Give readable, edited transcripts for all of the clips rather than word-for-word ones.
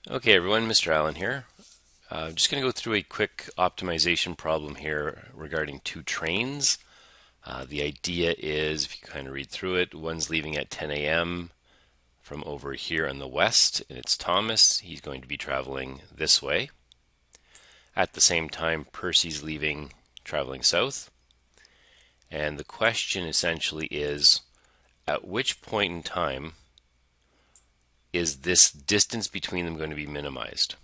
Okay, everyone, Mr. Allen here. I'm just going to go through a quick optimization problem here regarding two trains. The idea is, if you kind of read through it, one's leaving at 10 a.m. from over here in the west, and it's Thomas. He's going to be traveling this way. At the same time, Percy's leaving, traveling south. And the question essentially is, at which point in time is this distance between them going to be minimized?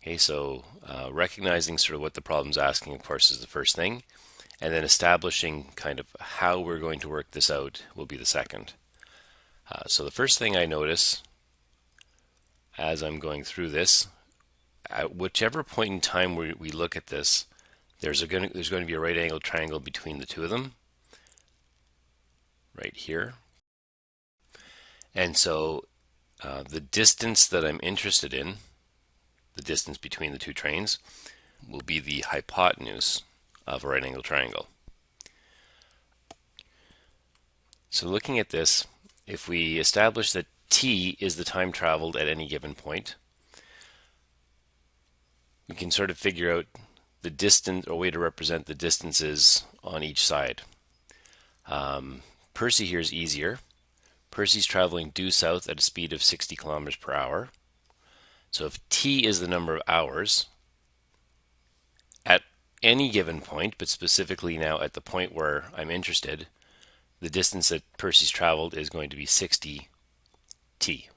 Okay, so recognizing sort of what the problem's asking, of course, is the first thing, and then establishing kind of how we're going to work this out will be the second. So the first thing I notice as I'm going through this, at whichever point in time we look at this, there's going to be a right angled triangle between the two of them, right here. And so the distance that I'm interested in, the distance between the two trains, will be the hypotenuse of a right angled triangle. So looking at this, if we establish that t is the time traveled at any given point, we can sort of figure out the distance, or way to represent the distances on each side. Percy here is easier. Percy's traveling due south at a speed of 60 kilometers per hour. So if t is the number of hours, at any given point, but specifically now at the point where I'm interested, the distance that Percy's traveled is going to be 60 t.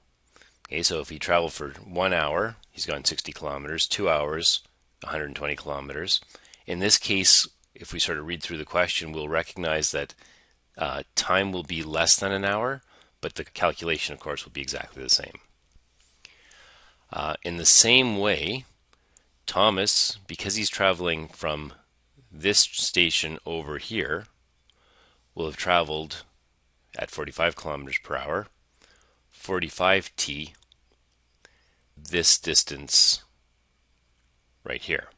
Okay, so if he traveled for 1 hour, he's gone 60 kilometers, 2 hours, 120 kilometers. In this case, if we sort of read through the question, we'll recognize that time will be less than an hour, but the calculation, of course, will be exactly the same. In the same way, Thomas, because he's traveling from this station over here, will have traveled at 45 kilometers per hour, 45 t, this distance right here.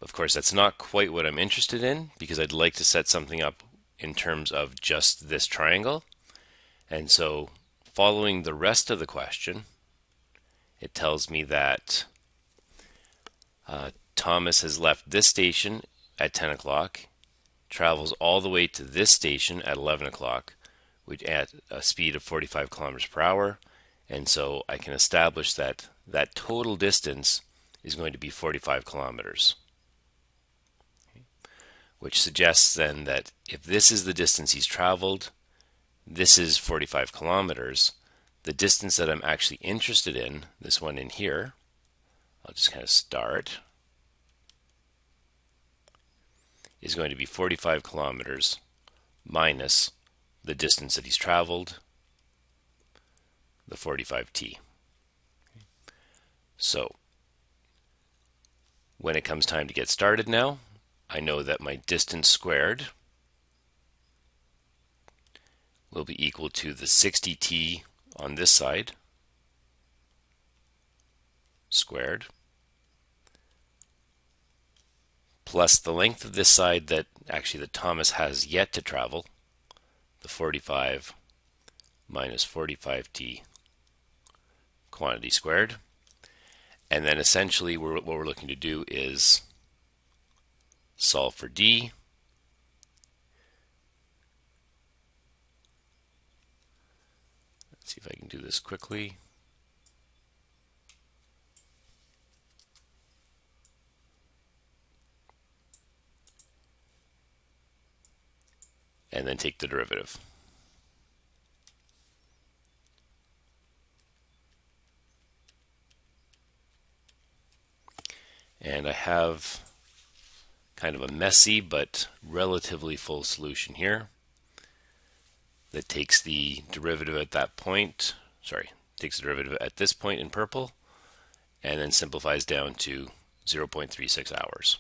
Of course, that's not quite what I'm interested in, because I'd like to set something up in terms of just this triangle. And so following the rest of the question, it tells me that Thomas has left this station at 10 o'clock, travels all the way to this station at 11 o'clock, which at a speed of 45 kilometers per hour. And so I can establish that that total distance is going to be 45 kilometers. Which suggests then that if this is the distance he's traveled, this is 45 kilometers, the distance that I'm actually interested in, this one in here, I'll just kind of start, is going to be 45 kilometers minus the distance that he's traveled, the 45t. So when it comes time to get started now, I know that my distance squared will be equal to the 60t on this side squared plus the length of this side that actually that Thomas has yet to travel, the 45 minus 45t quantity squared. And then essentially what we're looking to do is solve for d. Let's see if I can do this quickly. And then take the derivative. And I have kind of a messy but relatively full solution here that takes the derivative at that point, takes the derivative at this point in purple, and then simplifies down to 0.36 hours.